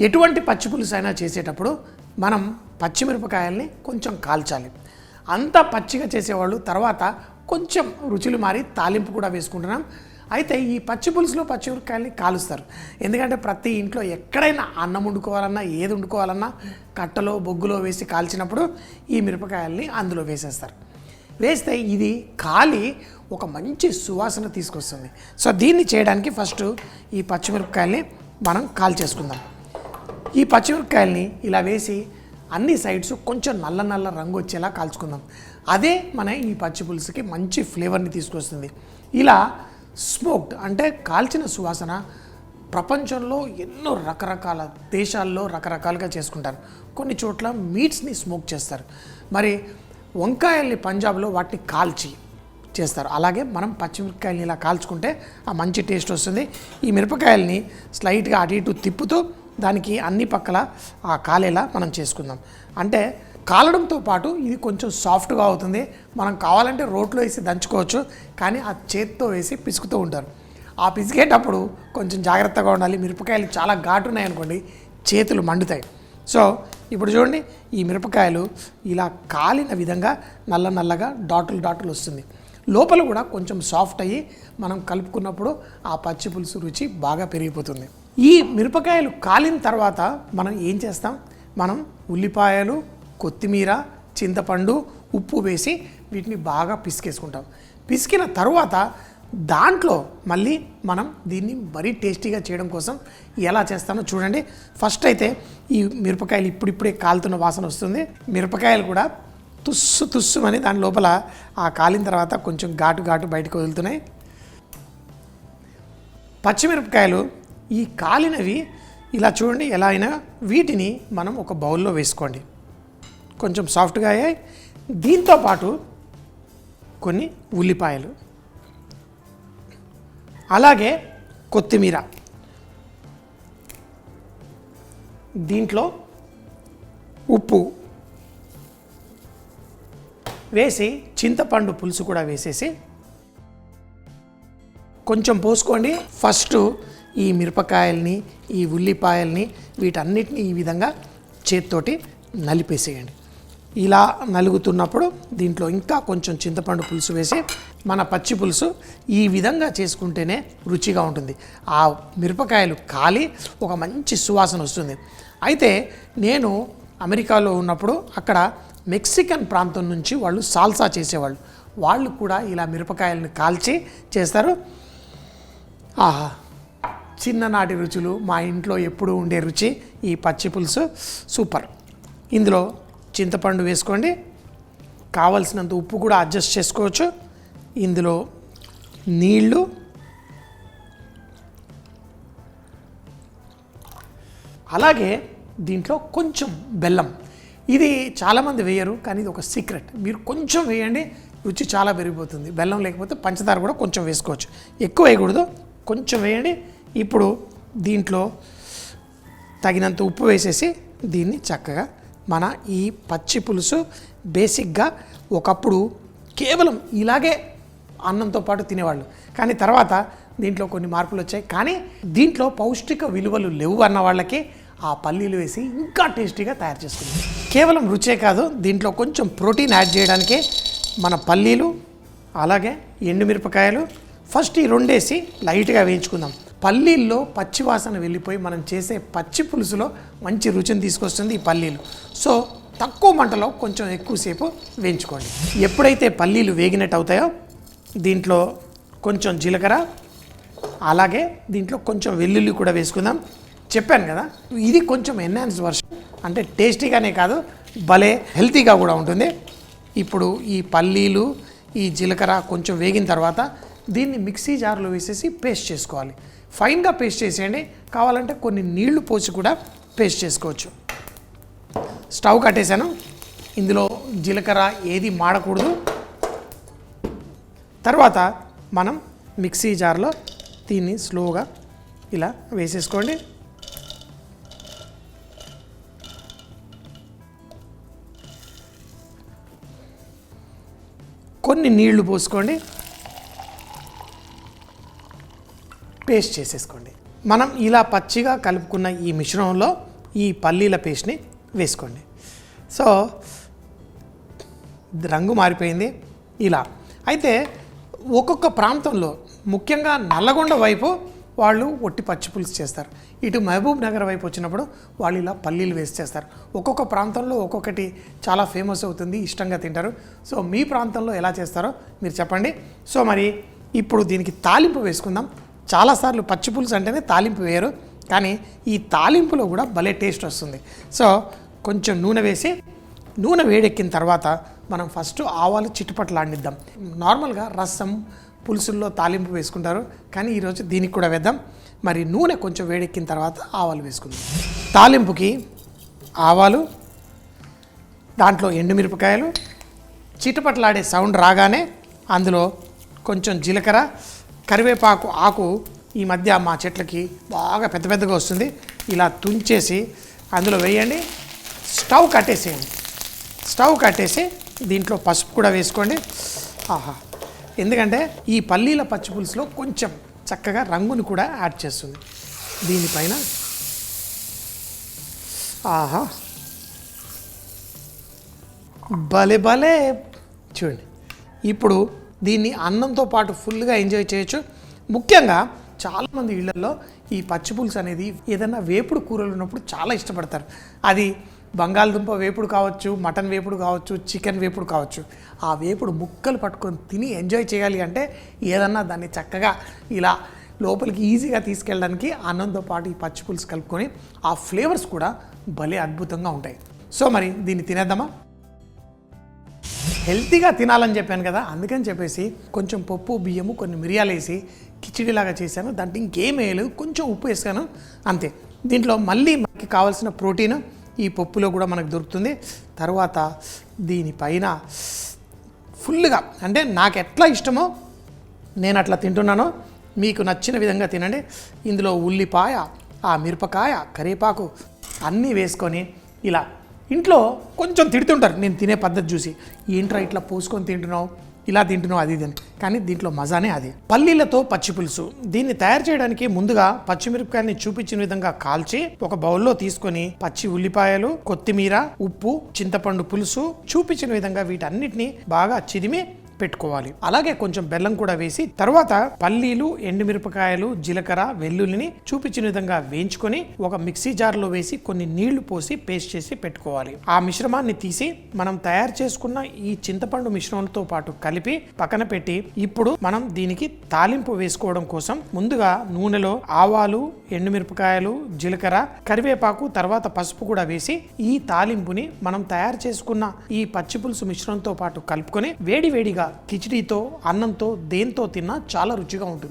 ఎటువంటి పచ్చి పులుసు అయినా చేసేటప్పుడు మనం పచ్చిమిరపకాయల్ని కొంచెం కాల్చాలి. అంత పచ్చిగా చేసేవాళ్ళు తర్వాత కొంచెం రుచులు మారి తాలింపు కూడా వేసుకుంటున్నాం. అయితే ఈ పచ్చి పులుసులో పచ్చిమిరపకాయల్ని కాలుస్తారు. ఎందుకంటే ప్రతి ఇంట్లో ఎక్కడైనా అన్నం వండుకోవాలన్నా ఏది వండుకోవాలన్నా కట్టలో బొగ్గులో వేసి కాల్చినప్పుడు ఈ మిరపకాయల్ని అందులో వేసేస్తారు. వేస్తే ఇది కాలి ఒక మంచి సువాసన తీసుకొస్తుంది. సో దీన్ని చేయడానికి ఫస్ట్ ఈ పచ్చిమిరపకాయల్ని మనం కాల్చేసుకుందాం. ఈ పచ్చిమిరపకాయల్ని ఇలా వేసి అన్ని సైడ్స్ కొంచెం నల్ల నల్ల రంగు వచ్చేలా కాల్చుకుందాం. అదే మన ఈ పచ్చి పులుసుకి మంచి ఫ్లేవర్ని తీసుకొస్తుంది. ఇలా స్మోక్డ్ అంటే కాల్చిన సువాసన ప్రపంచంలో ఎన్నో రకరకాల దేశాల్లో రకరకాలుగా చేసుకుంటారు. కొన్ని చోట్ల మీట్స్ని స్మోక్ చేస్తారు. మరి వంకాయల్ని పంజాబ్లో వాటిని కాల్చి చేస్తారు. అలాగే మనం పచ్చిమిరపకాయల్ని ఇలా కాల్చుకుంటే ఆ మంచి టేస్ట్ వస్తుంది. ఈ మిరపకాయల్ని స్లైట్గా అటు ఇటు తిప్పుతూ దానికి అన్ని పక్కల ఆ కాలేలా మనం చేసుకుందాం. అంటే కాలడంతో పాటు ఇది కొంచెం సాఫ్ట్గా అవుతుంది. మనం కావాలంటే రోట్లో వేసి దంచుకోవచ్చు, కానీ ఆ చేత్తో వేసి పిసుకుతూ ఉంటారు. ఆ పిసికేటప్పుడు కొంచెం జాగ్రత్తగా ఉండాలి. మిరపకాయలు చాలా ఘాటున్నాయనుకోండి చేతులు మండుతాయి. సో ఇప్పుడు చూడండి, ఈ మిరపకాయలు ఇలా కాలిన విధంగా నల్ల నల్లగా డాటులు డాటులు వస్తుంది. లోపల కూడా కొంచెం సాఫ్ట్ అయ్యి మనం కలుపుకున్నప్పుడు ఆ పచ్చి పులుసు రుచి బాగా పెరిగిపోతుంది. ఈ మిరపకాయలు కాలిన తర్వాత మనం ఏం చేస్తాం, మనం ఉల్లిపాయలు, కొత్తిమీర, చింతపండు, ఉప్పు వేసి వీటిని బాగా పిసికేసుకుంటాం. పిసికిన తర్వాత దాంట్లో మళ్ళీ మనం దీన్ని మరీ టేస్టీగా చేయడం కోసం ఎలా చేస్తామో చూడండి. ఫస్ట్ అయితే ఈ మిరపకాయలు ఇప్పుడిప్పుడే కాలుతున్న వాసన వస్తుంది. మిరపకాయలు కూడా తుస్సు తుస్సుమని దాని లోపల ఆ కాలిన తర్వాత కొంచెం ఘాటు ఘాటు బయటకు వదులుతున్నాయి. పచ్చిమిరపకాయలు ఈ కాలినవి ఇలా చూడండి ఎలా అయినా వీటిని మనం ఒక బౌల్లో వేసుకోండి. కొంచెం సాఫ్ట్గా అయ్యాయి. దీంతోపాటు కొన్ని ఉల్లిపాయలు, అలాగే కొత్తిమీర, దీంట్లో ఉప్పు వేసి చింతపండు పులుసు కూడా వేసేసి కొంచెం పోసుకోండి. ఫస్ట్ ఈ మిరపకాయల్ని, ఈ ఉల్లిపాయల్ని, వీటన్నిటిని ఈ విధంగా చేత్తోటి నలిపేసేయండి. ఇలా నలుగుతున్నప్పుడు దీంట్లో ఇంకా కొంచెం చింతపండు పులుసు వేసి మన పచ్చి పులుసు ఈ విధంగా చేసుకుంటేనే రుచిగా ఉంటుంది. ఆ మిరపకాయలు కాలి ఒక మంచి సువాసన వస్తుంది. అయితే నేను అమెరికాలో ఉన్నప్పుడు అక్కడ మెక్సికన్ ప్రాంతం నుంచి వాళ్ళు సాల్సా చేసేవాళ్ళు. వాళ్ళు కూడా ఇలా మిరపకాయలను కాల్చి చేస్తారు. ఆహా, చిన్ననాటి రుచులు, మా ఇంట్లో ఎప్పుడూ ఉండే రుచి ఈ పచ్చి పులుసు సూపర్. ఇందులో చింతపండు వేసుకోండి, కావలసినంత ఉప్పు కూడా అడ్జస్ట్ చేసుకోవచ్చు. ఇందులో నీళ్ళు, అలాగే దీంట్లో కొంచెం బెల్లం. ఇది చాలామంది వేయరు, కానీ ఇది ఒక సీక్రెట్. మీరు కొంచెం వేయండి, రుచి చాలా పెరిగిపోతుంది. బెల్లం లేకపోతే పంచదార కూడా కొంచెం వేసుకోవచ్చు, ఎక్కువ వేయకూడదు, కొంచెం వేయండి. ఇప్పుడు దీంట్లో తగినంత ఉప్పు వేసేసి దీన్ని చక్కగా మన ఈ పచ్చి పులుసు బేసిక్గా ఒకప్పుడు కేవలం ఇలాగే అన్నంతో పాటు తినేవాళ్ళు, కానీ తర్వాత దీంట్లో కొన్ని మార్పులు వచ్చాయి. కానీ దీంట్లో పౌష్టిక విలువలు లేవు అన్న వాళ్ళకి ఆ పల్లీలు వేసి ఇంకా టేస్టీగా తయారు చేసుకుంది. కేవలం రుచే కాదు, దీంట్లో కొంచెం ప్రోటీన్ యాడ్ చేయడానికే మన పల్లీలు, అలాగే ఎండుమిరపకాయలు ఫస్ట్ ఈ రెండేసి లైట్గా వేయించుకుందాం. పల్లీల్లో పచ్చి వాసన వెళ్ళిపోయి మనం చేసే పచ్చి పులుసులో మంచి రుచిని తీసుకొస్తుంది ఈ పల్లీలు. సో తక్కువ మంటలో కొంచెం ఎక్కువసేపు వేయించుకోండి. ఎప్పుడైతే పల్లీలు వేగినట్టు అవుతాయో దీంట్లో కొంచెం జీలకర్ర, అలాగే దీంట్లో కొంచెం వెల్లుల్లి కూడా వేసుకుందాం. చెప్పాను కదా, ఇది కొంచెం ఎన్హాన్స్డ్ వర్షన్, అంటే టేస్టీగానే కాదు భలే హెల్తీగా కూడా ఉంటుంది. ఇప్పుడు ఈ పల్లీలు, ఈ జీలకర్ర కొంచెం వేగిన తర్వాత దీన్ని మిక్సీ జార్లో వేసేసి పేస్ట్ చేసుకోవాలి. ఫైన్గా పేస్ట్ చేసేయండి, కావాలంటే కొన్ని నీళ్లు పోసి కూడా పేస్ట్ చేసుకోవచ్చు. స్టవ్ కట్టేశాను. ఇందులో జీలకర్ర ఏది మాడకూడదు. తర్వాత మనం మిక్సీ జార్లో దీన్ని స్లోగా ఇలా వేసేసుకోండి. కొన్ని నీళ్లు పోసుకోండి, పేస్ట్ చేసేసుకోండి. మనం ఇలా పచ్చిగా కలుపుకున్న ఈ మిశ్రమంలో ఈ పల్లీల పేస్ట్ని వేసుకోండి. సో రంగు మారిపోయింది ఇలా. అయితే ఒక్కొక్క ప్రాంతంలో ముఖ్యంగా నల్లగొండ వైపు వాళ్ళు ఒట్టి పచ్చి పులుసు చేస్తారు. ఇటు మహబూబ్ నగర్ వైపు వచ్చినప్పుడు వాళ్ళు ఇలా పల్లీలు వేసి చేస్తారు. ఒక్కొక్క ప్రాంతంలో ఒక్కొక్కటి చాలా ఫేమస్ అవుతుంది, ఇష్టంగా తింటారు. సో మీ ప్రాంతంలో ఎలా చేస్తారో మీరు చెప్పండి. సో మరి ఇప్పుడు దీనికి తాలింపు వేసుకుందాం. చాలాసార్లు పచ్చి పులుసు అంటేనే తాలింపు వేయరు, కానీ ఈ తాలింపులో కూడా భలే టేస్ట్ వస్తుంది. సో కొంచెం నూనె వేసి, నూనె వేడెక్కిన తర్వాత మనం ఫస్ట్ ఆవాలు చిట్టుపట్లాడిద్దాం. నార్మల్గా రసం పులుసుల్లో తాలింపు వేసుకుంటారు, కానీ ఈరోజు దీనికి కూడా వేద్దాం. మరి నూనె కొంచెం వేడెక్కిన తర్వాత ఆవాలు వేసుకుందాం. తాలింపుకి ఆవాలు, దాంట్లో ఎండుమిరపకాయలు, చిట్టుపట్లాడే సౌండ్ రాగానే అందులో కొంచెం జీలకర్ర, కరివేపాకు ఆకు ఈ మధ్య మా చెట్లకి బాగా పెద్ద పెద్దగా వస్తుంది, ఇలా తుంచేసి అందులో వేయండి. స్టవ్ కట్టేసి దీంట్లో పసుపు కూడా వేసుకోండి. ఆహా, ఎందుకంటే ఈ పల్లీల పచ్చి పులుసులో కొంచెం చక్కగా రంగుని కూడా యాడ్ చేస్తుంది దీనిపైన. ఆహా, భలే భలే చూడండి. ఇప్పుడు దీన్ని అన్నంతో పాటు ఫుల్గా ఎంజాయ్ చేయొచ్చు. ముఖ్యంగా చాలామంది ఇళ్లలో ఈ పచ్చి పులుసు అనేది ఏదైనా వేపుడు కూరలు ఉన్నప్పుడు చాలా ఇష్టపడతారు. అది బంగాళదుంప వేపుడు కావచ్చు, మటన్ వేపుడు కావచ్చు, చికెన్ వేపుడు కావచ్చు. ఆ వేపుడు ముక్కలు పట్టుకొని తిని ఎంజాయ్ చేయాలి అంటే ఏదన్నా దాన్ని చక్కగా ఇలా లోపలికి ఈజీగా తీసుకెళ్ళడానికి అన్నంతో పాటు ఈ పచ్చి పులుసు కలుపుకొని ఆ ఫ్లేవర్స్ కూడా భలే అద్భుతంగా ఉంటాయి. సో మరి దీన్ని తినేద్దామా? హెల్తీగా తినాలని చెప్పాను కదా, అందుకని చెప్పేసి కొంచెం పప్పు, బియ్యము, కొన్ని మిరియాలు వేసి కిచిడిలాగా చేశాను. దాంట్లో ఇంకేం వేయలేదు, కొంచెం ఉప్పు వేసాను అంతే. దీంట్లో మళ్ళీ మనకి కావాల్సిన ప్రోటీన్ ఈ పప్పులో కూడా మనకు దొరుకుతుంది. తర్వాత దీనిపైన ఫుల్గా, అంటే నాకు ఎట్లా ఇష్టమో నేను అట్లా తింటున్నానో, మీకు నచ్చిన విధంగా తినండి. ఇందులో ఉల్లిపాయ, ఆ మిరపకాయ, కరివేపాకు అన్నీ వేసుకొని ఇలా. ఇంట్లో కొంచెం తిడుతుంటారు నేను తినే పద్ధతి చూసి, ఏంట్రా ఇట్లా పోసుకొని తింటున్నావు, ఇలా తింటున్నావు, అది ఇది అని. కానీ దీంట్లో మజానే అది. పల్లీలతో పచ్చి పులుసు. దీన్ని తయారు చేయడానికి ముందుగా పచ్చిమిరపకాయని చూపించిన విధంగా కాల్చి ఒక బౌల్లో తీసుకొని పచ్చి ఉల్లిపాయలు, కొత్తిమీర, ఉప్పు, చింతపండు పులుసు చూపించిన విధంగా వీటన్నిటిని బాగా చిదిమి పెట్టుకోవాలి. అలాగే కొంచెం బెల్లం కూడా వేసి తర్వాత పల్లీలు, ఎండుమిరపకాయలు, జీలకర్ర, వెల్లుల్లిని చూపించిన విధంగా వేయించుకొని ఒక మిక్సీ జార్లో వేసి కొన్ని నీళ్లు పోసి పేస్ట్ చేసి పెట్టుకోవాలి. ఆ మిశ్రమాన్ని తీసి మనం తయారు చేసుకున్న ఈ చింతపండు మిశ్రమంతో పాటు కలిపి పక్కన పెట్టి, ఇప్పుడు మనం దీనికి తాలింపు వేసుకోవడం కోసం ముందుగా నూనెలో ఆవాలు, ఎండుమిరపకాయలు, జీలకర్ర, కరివేపాకు, తర్వాత పసుపు కూడా వేసి ఈ తాలింపుని మనం తయారు చేసుకున్న ఈ పచ్చి పులుసు మిశ్రమంతో పాటు కలుపుకొని వేడివేడిగా కిచిడీతో, అన్నంతో, దేంతో తిన్నా చాలా రుచిగా ఉంటుంది.